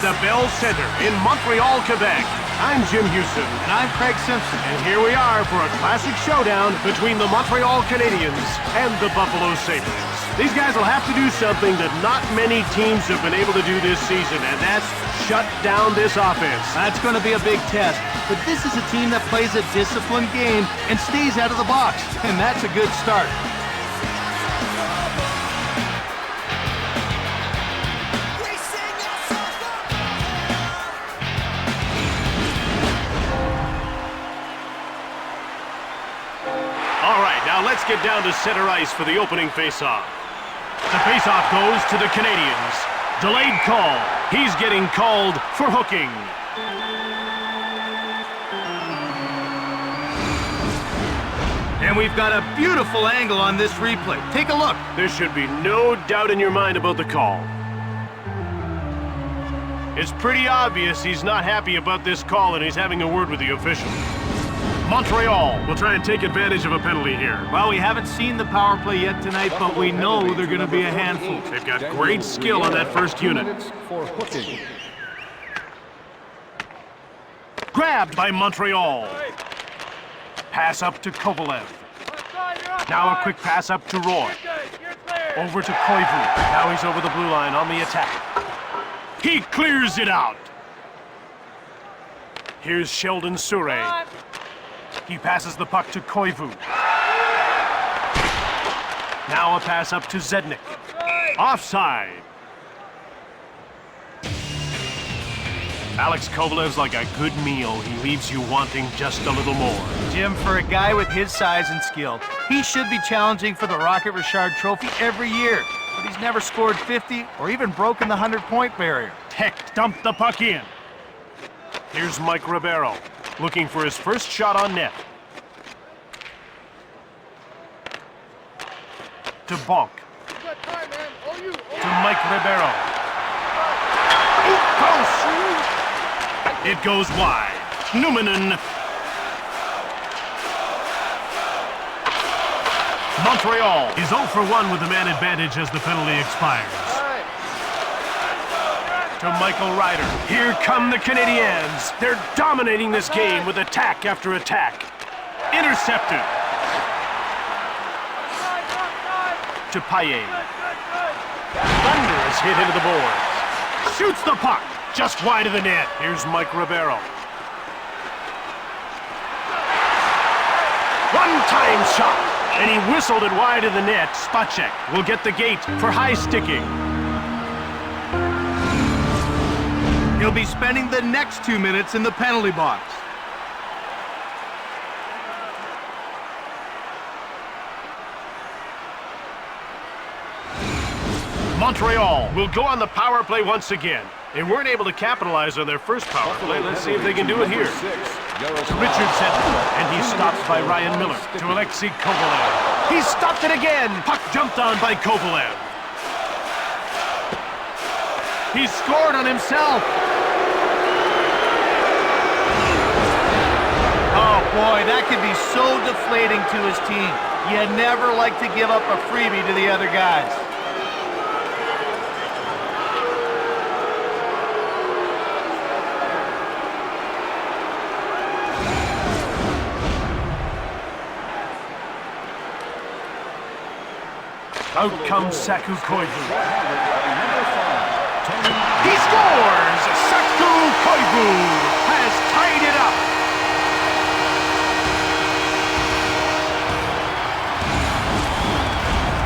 the Bell Center in Montreal, Quebec. I'm Jim Houston. And I'm Craig Simpson. And here we are for a classic showdown between the Montreal Canadiens and the Buffalo Sabres. These guys will have to do something that not many teams have been able to do this season, and that's shut down this offense. That's going to be a big test. But this is a team that plays a disciplined game and stays out of the box. And that's a good start. All right, now let's get down to center ice for the opening faceoff. The faceoff goes to the Canadiens. Delayed call. He's getting called for hooking. And we've got a beautiful angle on this replay. Take a look. There should be no doubt in your mind about the call. It's pretty obvious he's not happy about this call and he's having a word with the official. Montreal will try and take advantage of a penalty here. Well, we haven't seen the power play yet tonight, but we know they're going to be a handful. They've got great skill on that first unit. Grabbed by Montreal. Pass up to Kovalev. Now a quick pass up to Roy. Over to Koivu. Now he's over the blue line on the attack. He clears it out. Here's Sheldon Surrey. He passes the puck to Koivu. Now a pass up to Zednik. Offside. Alex Kovalev's like a good meal. He leaves you wanting just a little more. Jim, for a guy with his size and skill, he should be challenging for the Rocket Richard Trophy every year. But he's never scored 50 or even broken the 100-point barrier. Heck, dumped the puck in. Here's Mike Ribeiro, looking for his first shot on net. To Bonk. To Mike Ribeiro. It goes wide. Numminen. Montreal is 0 for 1 with the man advantage as the penalty expires. To Michael Ryder. Here come the Canadiens. They're dominating this game with attack after attack. Intercepted. To Paille. Thunderous hit into the boards. Shoots the puck just wide of the net. Here's Mike Ribeiro. One-time shot. And he whistled it wide of the net. Spacek will get the gate for high sticking. He'll be spending the next 2 minutes in the penalty box. Montreal will go on the power play once again. They weren't able to capitalize on their first power play. Let's see if they can do it here. To Richard Zednik, and he stops by Ryan Miller. To Alexei Kovalev. He stopped it again. Puck jumped on by Kovalev. He scored on himself. Oh boy, that could be so deflating to his team. You never like to give up a freebie to the other guys. Out comes Saku Koivu. He scores! Saku Koivu has tied it up.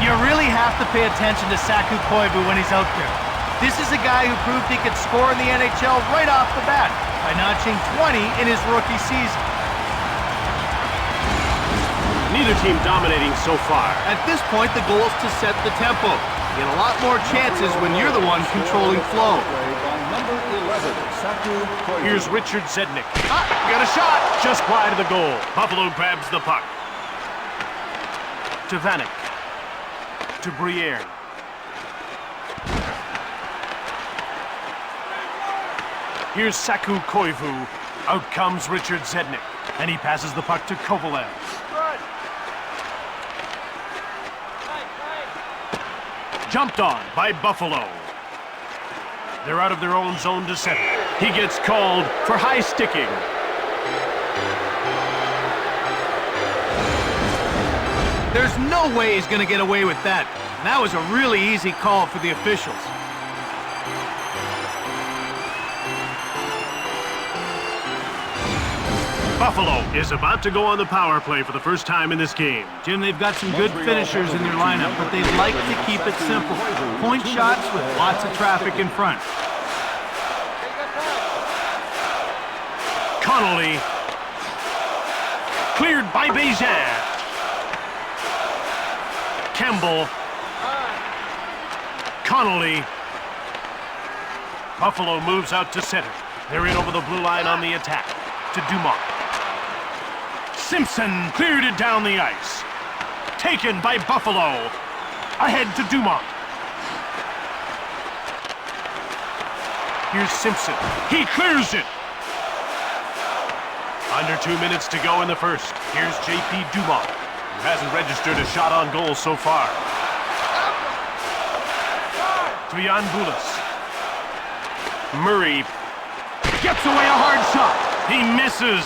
You really have to pay attention to Saku Koivu when he's out there. This is a guy who proved he could score in the NHL right off the bat by notching 20 in his rookie season. Neither team dominating so far. At this point, the goal is to set the tempo. You get a lot more chances when you're the one controlling flow. Here's Richard Zednik. Got a shot! Just wide of the goal. Buffalo grabs the puck. To Vanek. To Briere. Here's Saku Koivu. Out comes Richard Zednik. And he passes the puck to Kovalev. Jumped on by Buffalo. They're out of their own zone to center. He gets called for high sticking. There's no way he's going to get away with that. That was a really easy call for the officials. Buffalo is about to go on the power play for the first time in this game. Jim, they've got some good finishers in their lineup, but they'd like to keep it simple. Point shots with lots of traffic in front. Connolly. Cleared by Béjean. Campbell. Connolly. Buffalo moves out to center. They're in over the blue line on the attack. To Dumont. Simpson cleared it down the ice. Taken by Buffalo. Ahead to Dumont. Here's Simpson. He clears it. Under 2 minutes to go in the first. Here's J.P. Dumont, who hasn't registered a shot on goal so far. To Jan Bulis. Murray gets away a hard shot. He misses.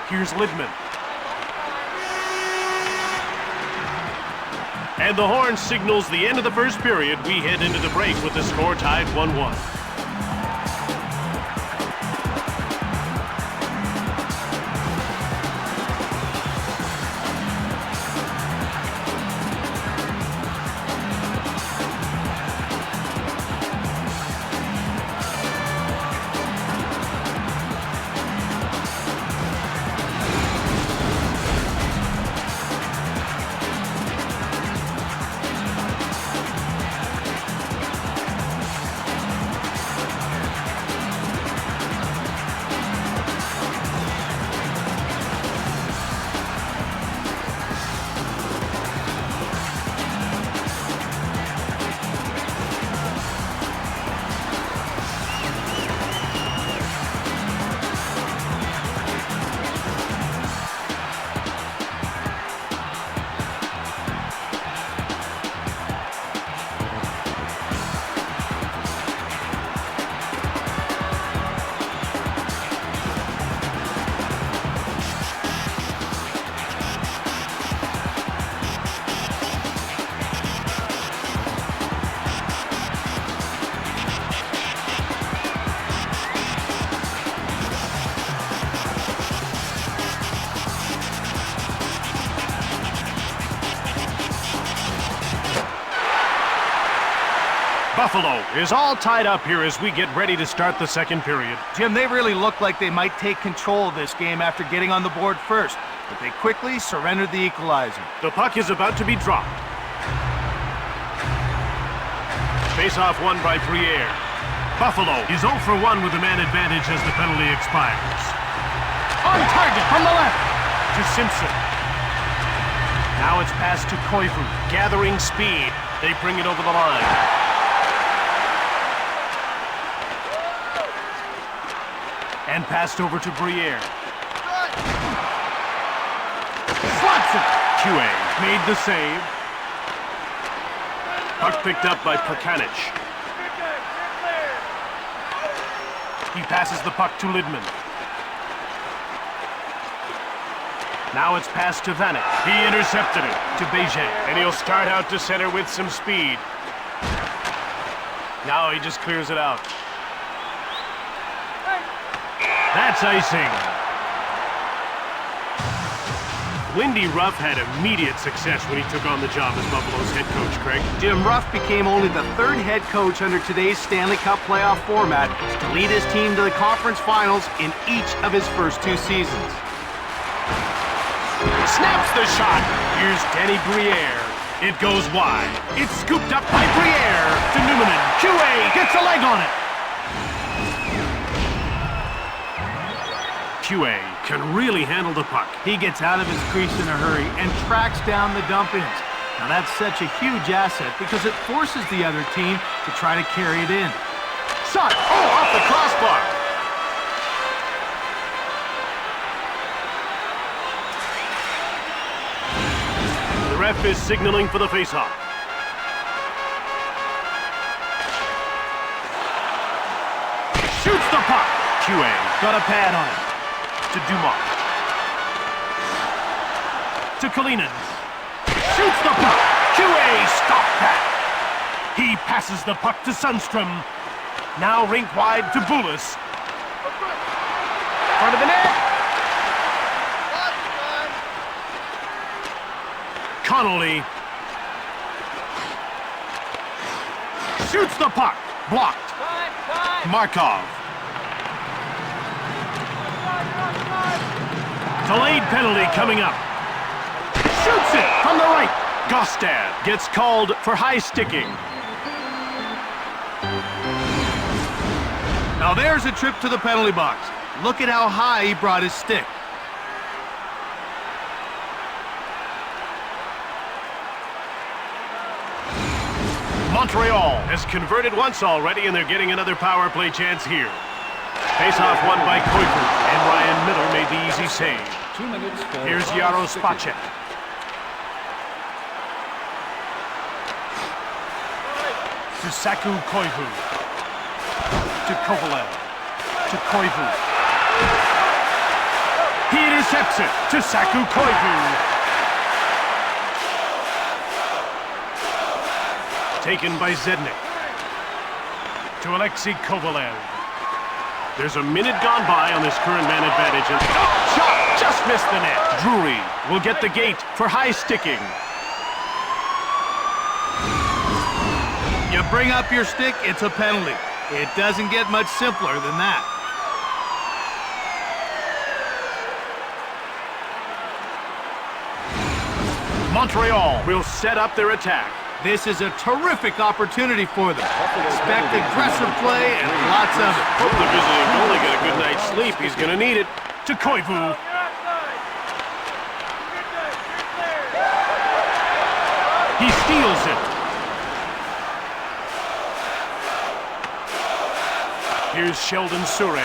Here's Lidman. And the horn signals the end of the first period. We head into the break with the score tied 1-1. Buffalo is all tied up here as we get ready to start the second period. Jim, they really look like they might take control of this game after getting on the board first, but they quickly surrendered the equalizer. The puck is about to be dropped. Face-off won by Briere. Buffalo is 0 for 1 with a man advantage as the penalty expires. On target from the left to Simpson. Now it's passed to Koivu, gathering speed. They bring it over the line. And passed over to Briere. Slots it! QA made the save. Puck picked up by Prkanich. He passes the puck to Lidman. Now it's passed to Vanek. He intercepted it to Béjean. And he'll start out to center with some speed. Now he just clears it out. That's icing. Lindy Ruff had immediate success when he took on the job as Buffalo's head coach, Craig. Jim, Ruff became only the third head coach under today's Stanley Cup playoff format to lead his team to the conference finals in each of his first 2 seasons. Snaps the shot. Here's Danny Briere. It goes wide. It's scooped up by Briere to Newman. QA gets a leg on it. QA can really handle the puck. He gets out of his crease in a hurry and tracks down the dump-ins. Now that's such a huge asset because it forces the other team to try to carry it in. Shot! Oh, off the crossbar! The ref is signaling for the faceoff. Shoots the puck. QA. Got a pad on it. To Dumont. To Kalinin. Shoots the puck. QA. Stop that. He passes the puck to Sundstrom. Now rink wide to Boulis. Front of the net. Connolly. Shoots the puck. Blocked. Markov. Delayed penalty coming up. Shoots it from the right. Gostad gets called for high sticking. Now there's a trip to the penalty box. Look at how high he brought his stick. Montreal has converted once already, and they're getting another power play chance here. Face-off won by Kuiper, and Ryan Miller made the easy save. 2 minutes. Here's Jaro Spacek. To Saku Koivu. To Kovalev. To Koivu. He intercepts it to Saku Koivu. Taken by Zednik. To Alexei Kovalev. There's a minute gone by on this current man advantage. And shot just missed the net. Drury will get the gate for high sticking. You bring up your stick, it's a penalty. It doesn't get much simpler than that. Montreal will set up their attack. This is a terrific opportunity for them. Expect aggressive play and lots of it. Hope the visiting goalie got a good night's sleep. He's going to need it. To Koivu. He steals it. Here's Sheldon Surrey.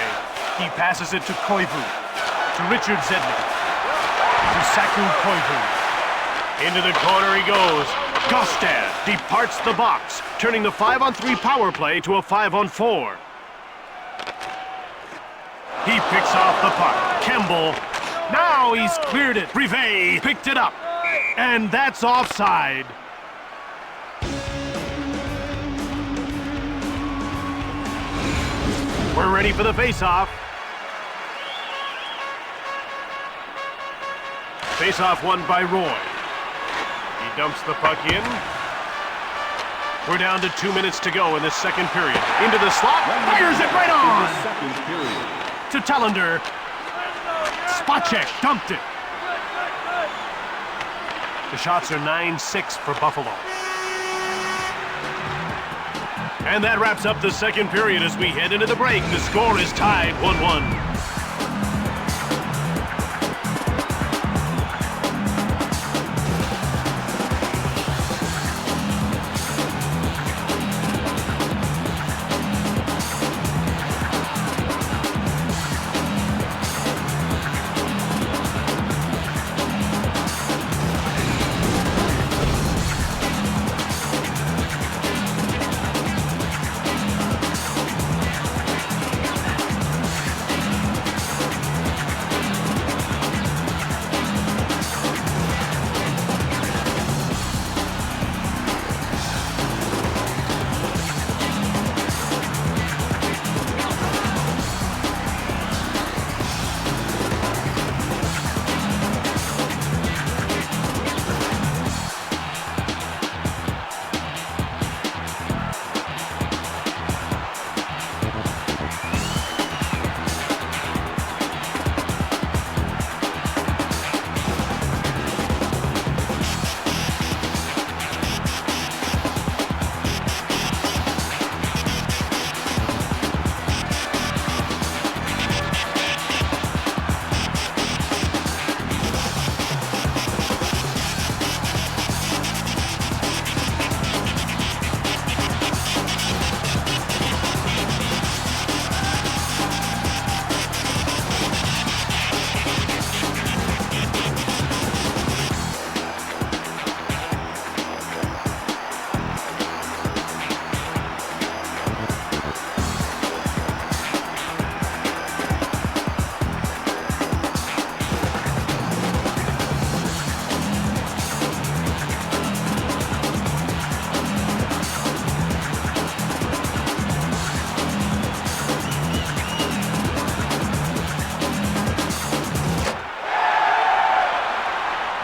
He passes it to Koivu. To Richard Zednik. To Saku Koivu. Into the corner he goes. Gostad departs the box, turning the 5-on-3 power play to a 5-on-4. He picks off the puck. Kemble. Now he's cleared it. Rivet picked it up. And that's offside. We're ready for the face-off. Face-off won by Roy. He dumps the puck in. We're down to 2 minutes to go in this second period. Into the slot, fires it right on! To Telander. Spacek dumped it. The shots are 9-6 for Buffalo. And that wraps up the second period as we head into the break. The score is tied 1-1.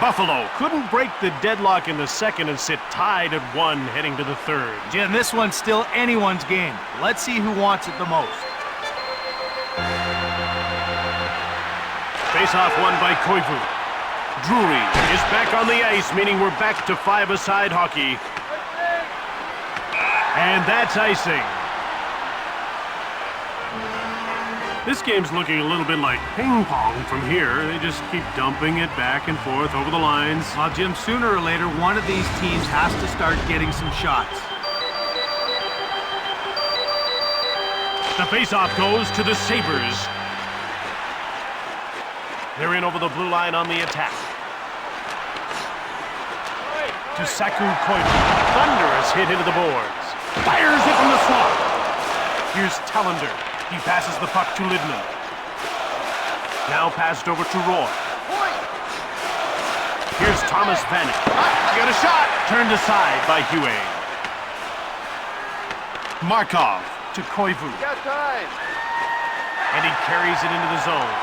Buffalo couldn't break the deadlock in the second and sit tied at 1 heading to the third. Jim, this one's still anyone's game. Let's see who wants it the most. Face-off won by Koivu. Drury is back on the ice, meaning we're back to five-a-side hockey. And that's icing. This game's looking a little bit like ping pong from here. They just keep dumping it back and forth over the lines. Well, Jim, sooner or later, one of these teams has to start getting some shots. The face-off goes to the Sabres. They're in over the blue line on the attack. To Saku Koivu. Thunderous hit into the boards. Fires it from the slot. Here's Tallender. He passes the puck to Lidman. Now passed over to Roy. Here's Thomas Vanek. Got a shot. Turned aside by Huey. Markov to Koivu. Got time. And he carries it into the zone.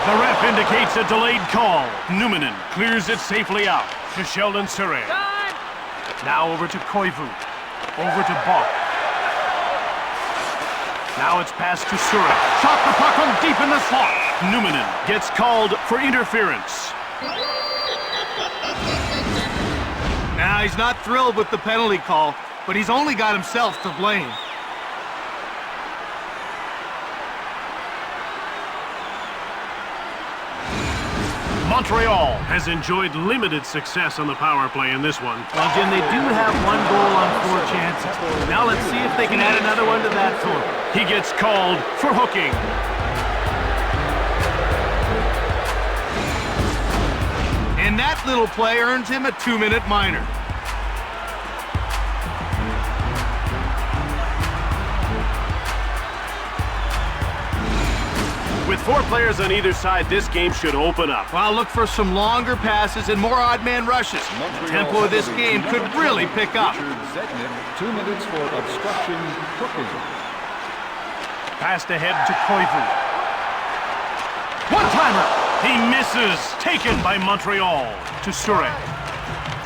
The ref indicates a delayed call. Numminen clears it safely out to Sheldon Surrey. Now over to Koivu. Over to Bach. Now it's passed to Surrey. Shot the puck from deep in the slot. Numminen gets called for interference. Now, he's not thrilled with the penalty call, but he's only got himself to blame. Montreal has enjoyed limited success on the power play in this one. Well, Jim, they do have 1 goal on 4 chances. Now let's see if they can add another one to that total. He gets called for hooking. And that little play earns him a 2-minute minor. With 4 players on either side, this game should open up. Well, look for some longer passes and more odd man rushes. The tempo of this game could really pick up. 2 minutes for obstruction hooking. Passed ahead to Koivu. One-timer! He misses. Taken by Montreal. To Surrey.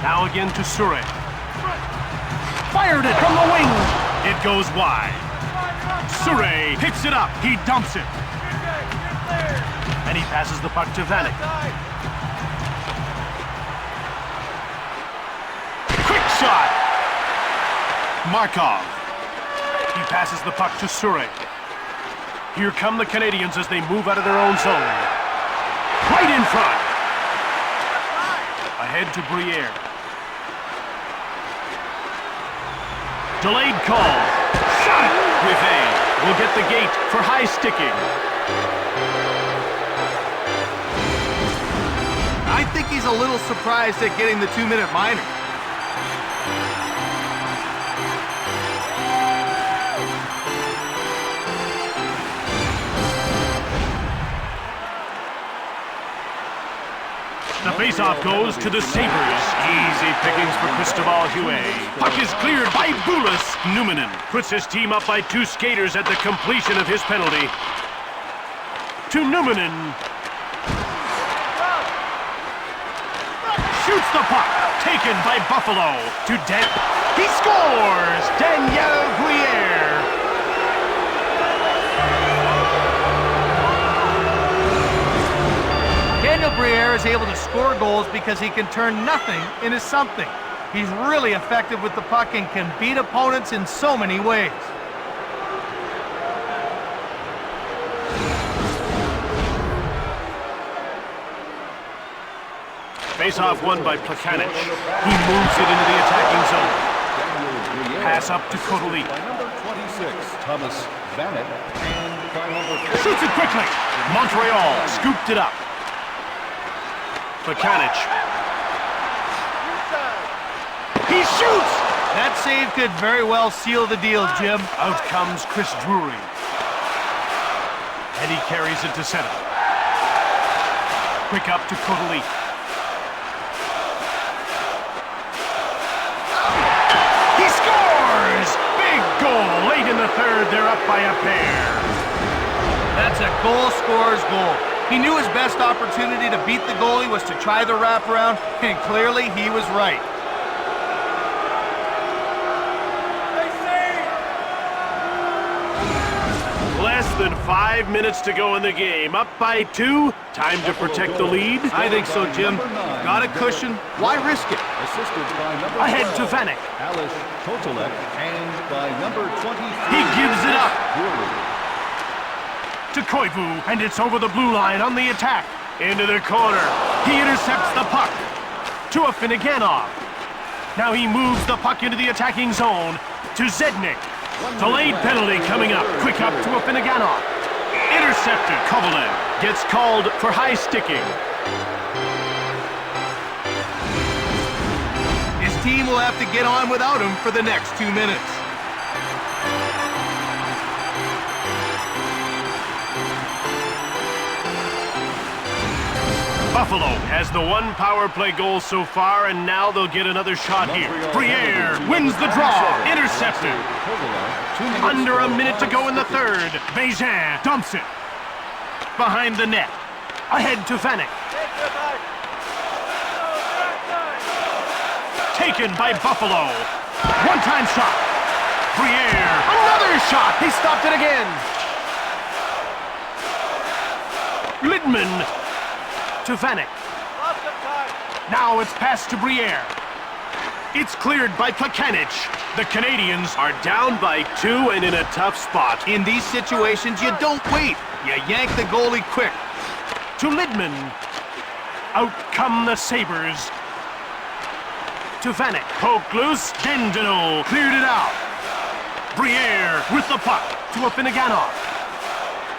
Now again to Surrey. Fired it from the wing. It goes wide. Surrey picks it up. He dumps it. And he passes the puck to Vanek. Quick shot! Markov. He passes the puck to Surrey. Here come the Canadiens as they move out of their own zone. Right in front. Ahead to Briere. Delayed call. Shot it! Rivet will get the gate for high sticking. I think he's a little surprised at getting the 2-minute minor. The faceoff goes to the Sabres. Easy pickings for Cristobal Huey. Puck is cleared by Bulis. Numminen puts his team up by 2 skaters at the completion of his penalty. To Numminen. Shoots the puck. Taken by Buffalo. To He scores! Daniel Briere. Daniel Briere is able to score goals because he can turn nothing into something. He's really effective with the puck and can beat opponents in so many ways. Face-off won by Plekanec. He moves it into the attacking zone. Pass up to Kotelik. Number 26, Thomas Vanek. And by number 4. Shoots it quickly. Montreal scooped it up. Plekanec. He shoots! That save could very well seal the deal, Jim. Out comes Chris Drury. And he carries it to center. Quick up to Kotelik. He scores! Big goal late in the third. They're up by a pair. That's a goal scorer's goal. He knew his best opportunity to beat the goalie was to try the wraparound, and clearly he was right. Less than 5 minutes to go in the game. Up by 2. Time to protect the lead. I think so, Jim. Got a cushion. Why risk it? Assisted by number Ahead to 12, Vanek. Alice Kotelek, and by number 23. He gives it up. Brewery. To Koivu, and it's over the blue line on the attack. Into the corner. He intercepts the puck. To a Finneganov. Now he moves the puck into the attacking zone. To Zednik. Delayed penalty coming up. Quick up to a Finneganov. Intercepted. Kovalev gets called for high sticking. His team will have to get on without him for the next 2 minutes. Buffalo has the one power play goal so far, and now they'll get another shot here. Briere wins the draw. Intercepted. Under a minute to go in the third. Beijing dumps it. Behind the net. Ahead to Vanek. Taken by Buffalo. One-time shot. Briere. Another shot. He stopped it again. Lidman. To Vanek. Now it's passed to Briere. It's cleared by Plekanec. The Canadiens are down by 2 and in a tough spot. In these situations, you don't wait. You yank the goalie quick. To Lidman. Out come the Sabres. To Vanek. Poke loose. Dendino cleared it out. Briere with the puck to a Finneganov.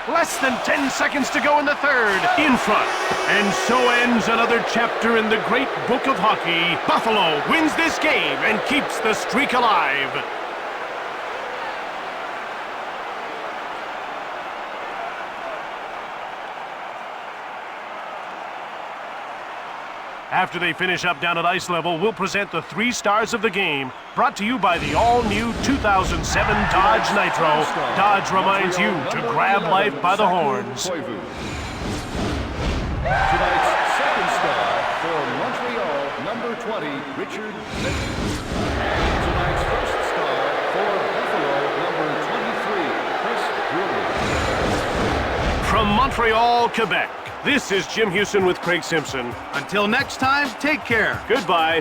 Less than 10 seconds to go in the third. In front. And so ends another chapter in the great book of hockey. Buffalo wins this game and keeps the streak alive. After they finish up down at ice level, we'll present the 3 stars of the game, brought to you by the all-new 2007 Dodge Nitro. Dodge reminds you to grab life by the horns. Tonight's second star for Montreal, number 20, Richard Smith. And tonight's first star for Buffalo, number 23, Chris Brewer. From Montreal, Quebec, this is Jim Houston with Craig Simpson. Until next time, take care. Goodbye.